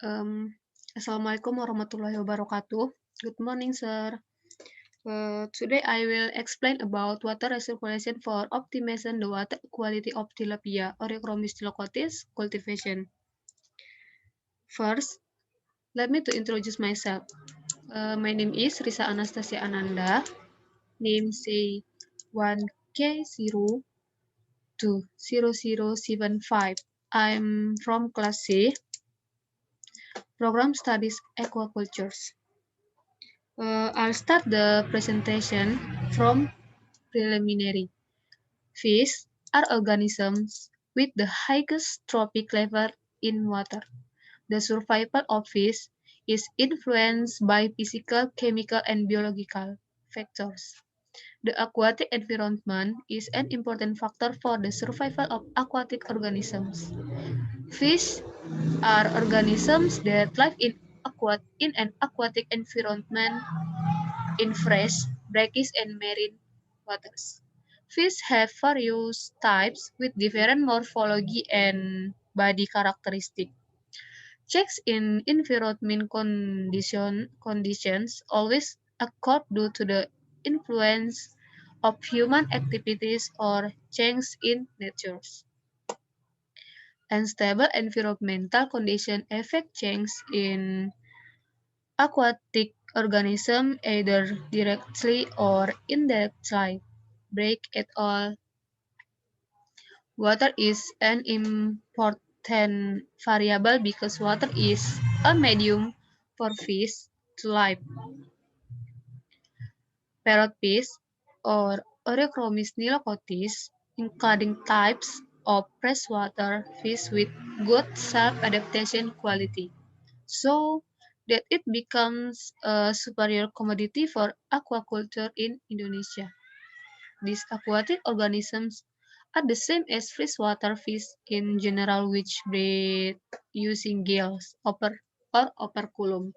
Um, Assalamualaikum warahmatullahi wabarakatuh. Good morning, sir. Today I will explain about water recirculation for optimizing the water quality of tilapia, Oreochromis stilocotis cultivation. First, let me to introduce myself. My name is Risa Anastasia Ananda. Name say 1K0 to 0075. I'm from class C, program studies aquacultures. I'll start the presentation from preliminary. Fish are organisms with the highest trophic level in water. The survival of fish is influenced by physical, chemical, and biological factors. The aquatic environment is an important factor for the survival of aquatic organisms. Fish are organisms that live in an aquatic environment in fresh, brackish, and marine waters. Fish have various types with different morphology and body characteristics. Checks in environment conditions always occur due to the influence of human activities or change in nature. Unstable environmental conditions affect change in aquatic organisms either directly or indirectly. Break et al. Water is an important variable because water is a medium for fish to live. Parrot fish or Oreochromis nilocotis, including types of freshwater fish with good self-adaptation quality, so that it becomes a superior commodity for aquaculture in Indonesia. These aquatic organisms are the same as freshwater fish in general which breed using gills or operculum.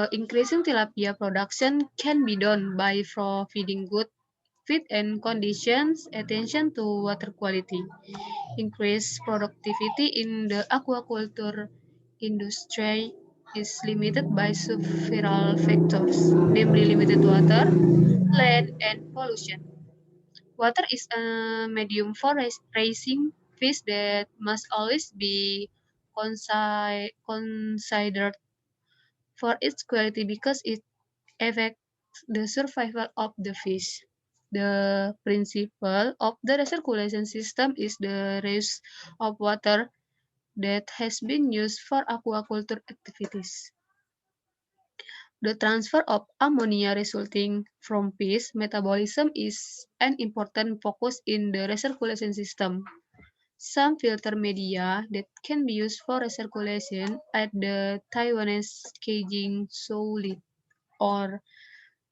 Increasing tilapia production can be done by providing good feed and conditions, attention to water quality. Increased productivity in the aquaculture industry is limited by several factors, namely limited water, land, and pollution. Water is a medium for raising fish that must always be considered for its quality because it affects the survival of the fish. The principle of the recirculation system is the reuse of water that has been used for aquaculture activities. The transfer of ammonia resulting from fish metabolism is an important focus in the recirculation system. Some filter media that can be used for recirculation at the Taiwanese Keijing Soulit or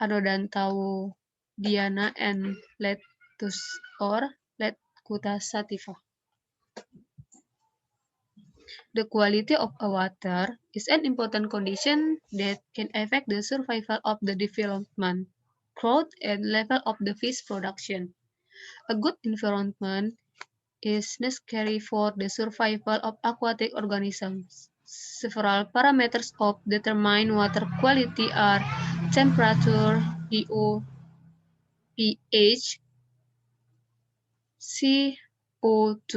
Anodantau Diana and Letus or Letcuta sativa. The quality of a water is an important condition that can affect the survival of the development, growth, and level of the fish production. A good environment is necessary for the survival of aquatic organisms. Several parameters of determine water quality are temperature, pO, pH, CO2,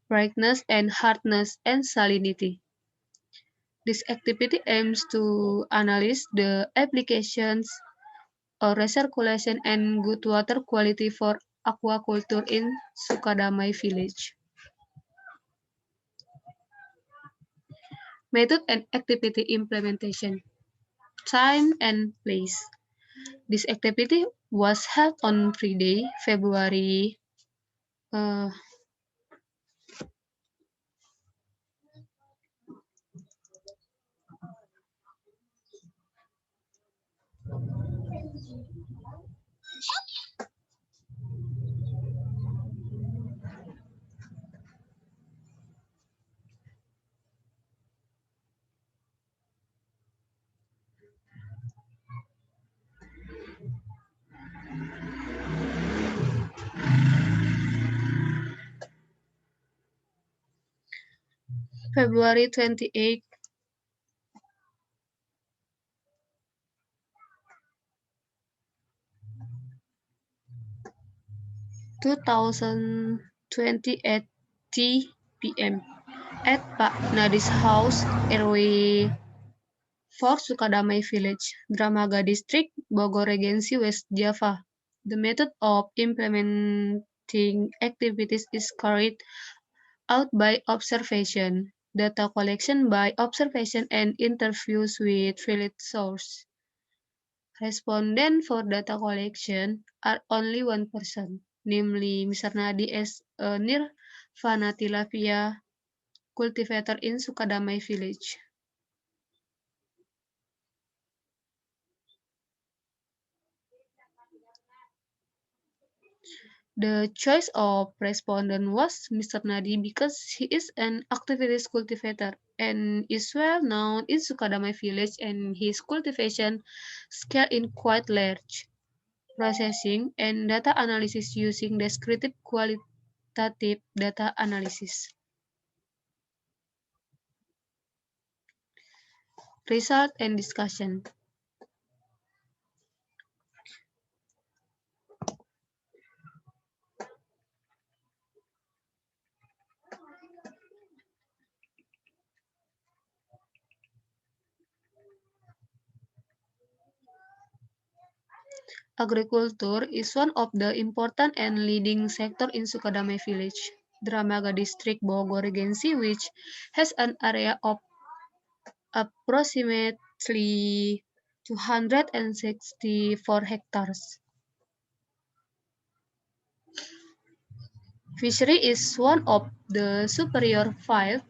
brightness and hardness, and salinity. This activity aims to analyze the applications of recirculation and good water quality for aquaculture in Sukadamai village. Method and activity implementation. Time and place. This activity was held on Friday, February uh, February 28, 2020 at 3 p.m. at Pak Nadi's house, RW 4 Sukadamai Village, Dramaga District, Bogor Regency, West Java. The method of implementing activities is carried out by observation, data collection by observation, and interviews with village source. Respondent for data collection are only one person, namely Mr. Nadi as a Nirvana tilapia cultivator in Sukadamai village. The choice of respondent was Mr. Nadi because he is an activist cultivator and is well known in Sukadamai village, and his cultivation scale is quite large. Processing and data analysis using descriptive qualitative data analysis. Result and discussion. Agriculture is one of the important and leading sector in Sukadamai village, Dramaga district, Bogor Regency, which has an area of approximately 264 hectares. Fishery is one of the superior field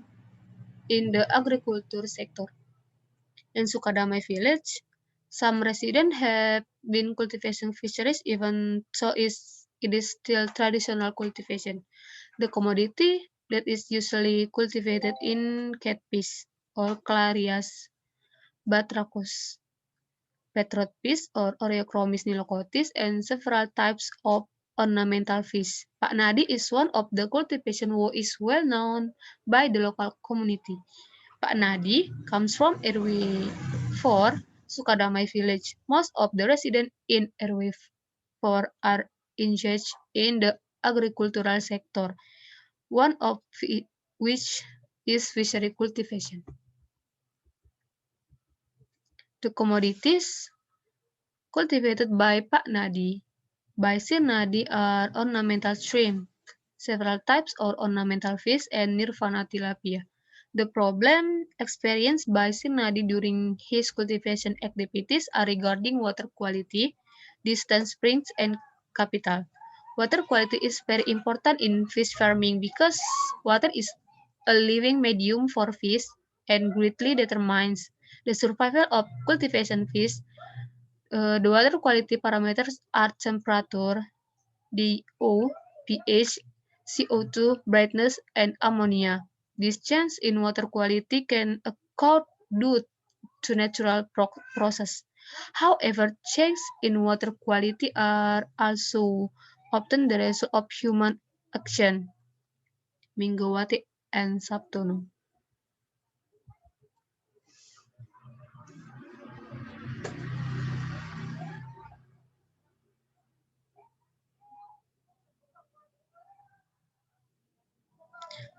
in the agriculture sector. In Sukadamai village, some residents have been cultivating fisheries even so it is still traditional cultivation. The commodity that is usually cultivated in catfish or Clarias batrachus, Petrotfish or Oreochromis nilocotis, and several types of ornamental fish. Pak Nadi is one of the cultivation who is well known by the local community. Pak Nadi comes from RW 4, Sukadamai village. Most of the residents in RW 4 are engaged in the agricultural sector, one of which is fishery cultivation. The commodities cultivated by Pak Nadi by Sir Nadi are ornamental shrimp, several types of ornamental fish, and Nirvana tilapia. The problem experienced by Sir Nadi during his cultivation activities are regarding water quality, distant springs, and capital. Water quality is very important in fish farming because water is a living medium for fish and greatly determines the survival of cultivation fish. The water quality parameters are temperature, DO, pH, CO2, brightness, and ammonia. This change in water quality can occur due to natural process. However, changes in water quality are also often the result of human action. Minggawati and Sabtono.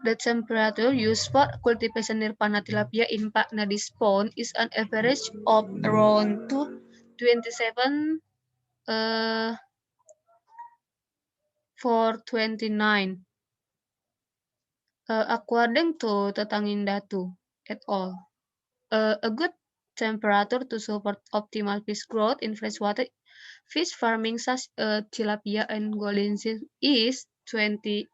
The temperature used for cultivation Nirvana tilapia in Pak Nadi's pond is an average of around 27 429, according to Tetangindatu et al. A good temperature to support optimal fish growth in freshwater fish farming such as tilapia and golden seal is 28.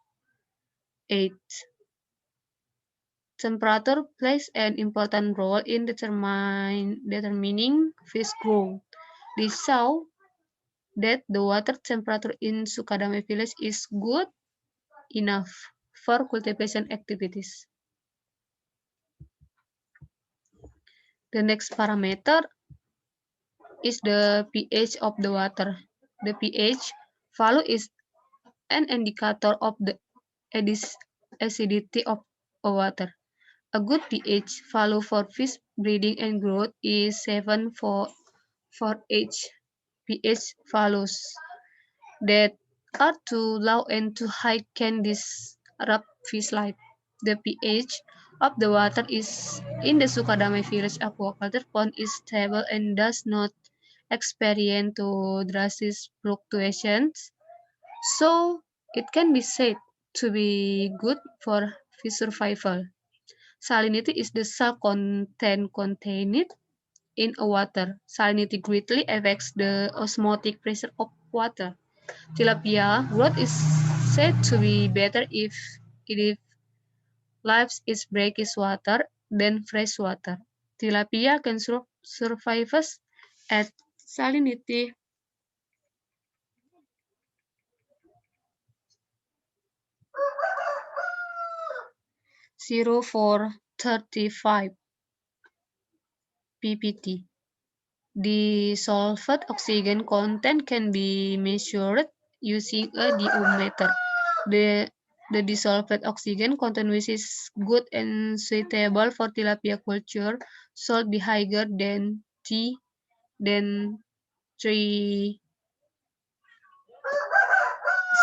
Temperature plays an important role in determining fish growth. This shows that the water temperature in Sukadamai village is good enough for cultivation activities. The next parameter is the pH of the water. The pH value is an indicator of the acidity of water. A good pH value for fish breeding and growth is 7 for pH values that are too low and too high can disrupt fish life. The pH of the water is in the Sukadamai village aquaculture pond is stable and does not experience to drastic fluctuations, so it can be said to be good for fish survival. Salinity is the salt content contained in a water. Salinity greatly affects the osmotic pressure of water. Tilapia growth is said to be better if it lives its brackish water than fresh water. Tilapia can survive at salinity 0.435 ppt. Dissolved oxygen content can be measured using a DO-meter. The, the dissolved oxygen content, which is good and suitable for tilapia culture, should be higher than 30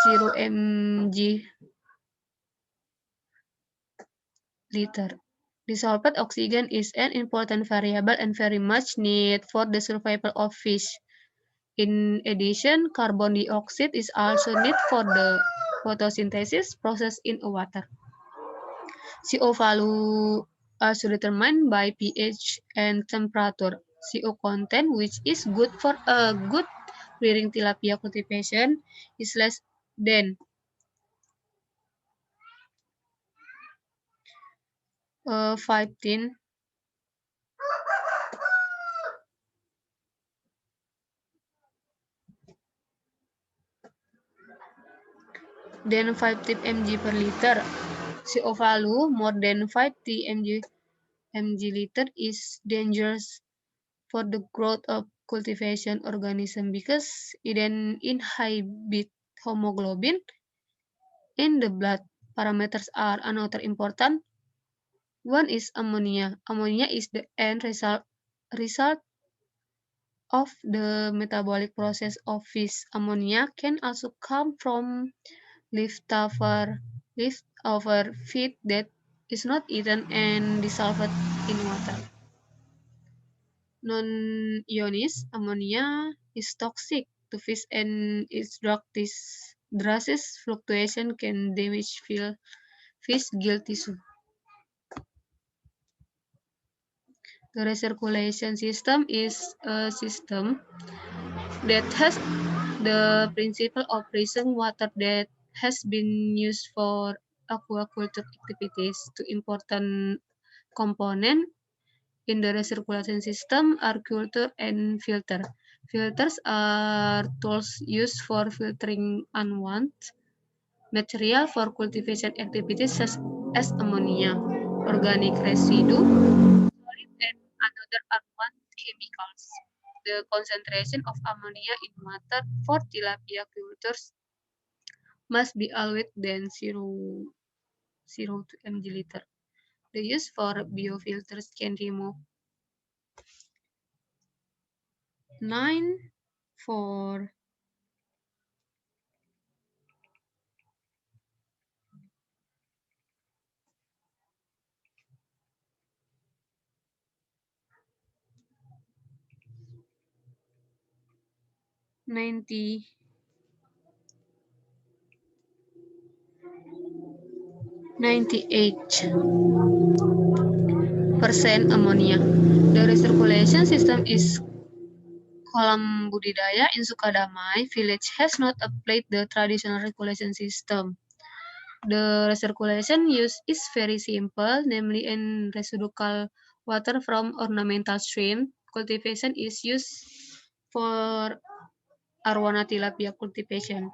mg liter. Dissolved oxygen is an important variable and very much needed for the survival of fish. In addition, carbon dioxide is also needed for the photosynthesis process in water. CO value are determined by pH and temperature. CO content, which is good for a good rearing tilapia cultivation, is less than 15 mg per liter. CO value more than 50 mg liter is dangerous for the growth of cultivation organism because it inhibit hemoglobin in the blood. Parameters are another important. One is ammonia. Ammonia is the end result of the metabolic process of fish. Ammonia can also come from leftover leftover feed that is not eaten and dissolved in water. Non-ionized ammonia is toxic to fish and its drastic fluctuation can damage fish gill tissue. The recirculation system is a system that has the principle of raising water that has been used for aquaculture activities. Two important component in the recirculation system are filter and filter. Filters are tools used for filtering unwanted material for cultivation activities such as ammonia, organic residue, solid, and other unwanted chemicals. The concentration of ammonia in water for tilapia cultures must be always than 0.02 mg liter. The use for biofilters can remove 9 for 90 98% ammonia. The recirculation system is kolam budidaya in Sukadamai village has not applied the traditional recirculation system. The recirculation use is very simple, namely in residual water from ornamental stream. Cultivation is used for arowana tilapia cultivation.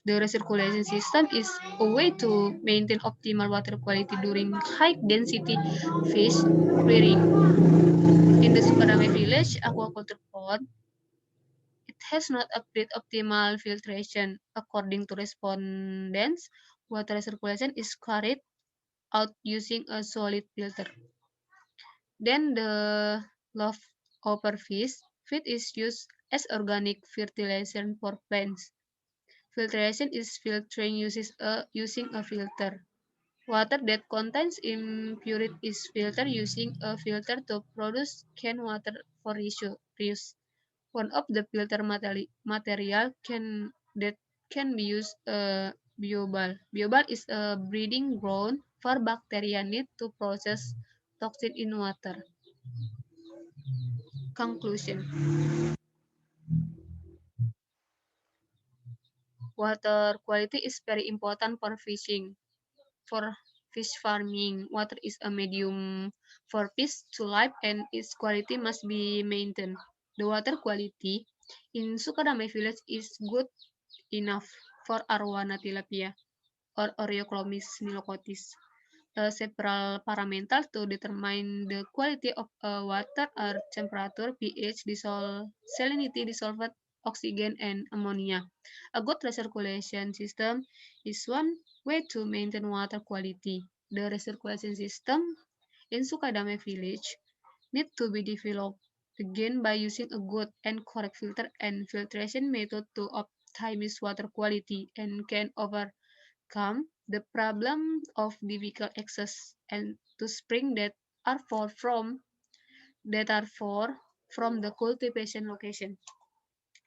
The recirculation system is a way to maintain optimal water quality during high-density fish rearing. In the Sukadamai village aquaculture pond, it has not applied optimal filtration. According to respondents, water recirculation is carried out using a solid filter. Then the leftover feed is used as organic fertilizer for plants. Filtration is filtering using a filter. Water that contains impurities is filtered using a filter to produce canned water for reuse. One of the filter material that can be used biobal. Biobal is a breeding ground for bacteria need to process toxin in water. Conclusion. Water quality is very important for fishing. For fish farming, water is a medium for fish to live and its quality must be maintained. The water quality in Sukadame village is good enough for Arowana tilapia or Oreochromys nilocotis. Several parameters to determine the quality of water are temperature, pH, salinity, dissolved oxygen, and ammonia. A good recirculation system is one way to maintain water quality. The recirculation system in Sukadame village need to be developed again by using a good and correct filter and filtration method to optimize water quality and can overcome the problem of difficult access and to spring that are far from the cultivation location.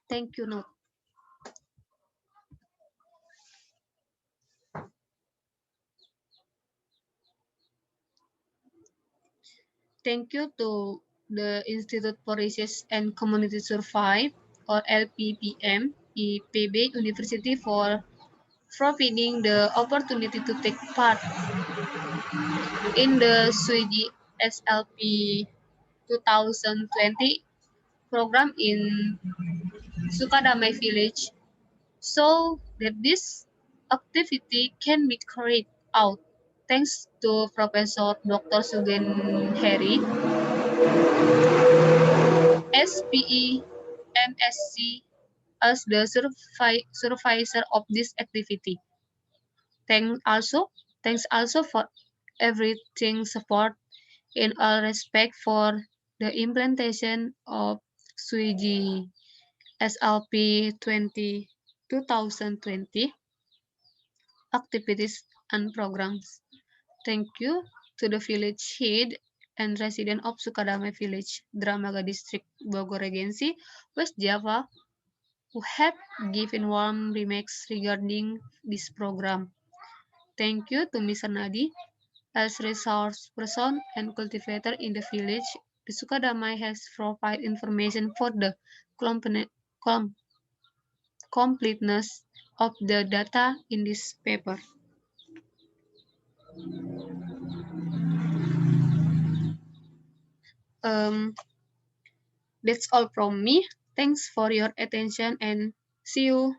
Thank you, Note. Thank you to the Institute for Research and Community Survey or LPPM IPB University for providing the opportunity to take part in the SWIGI SLP 2020 program in Sukadamai village so that this activity can be carried out. Thanks to Professor Dr. Sugen Heri, SPE, MSc as the supervisor of this activity. Thanks also for everything support in all respect for the implementation of SWIGI SLP 2020 activities and programs. Thank you to the village head and resident of Sukadame Village, Dramaga District, Bogor Regency, West Java, who have given warm remarks regarding this program. Thank you to Mr. Nadi, as resource person and cultivator in the village. The Sukadamai has provided information for the completeness of the data in this paper. Um, that's all from me. Thanks for your attention and see you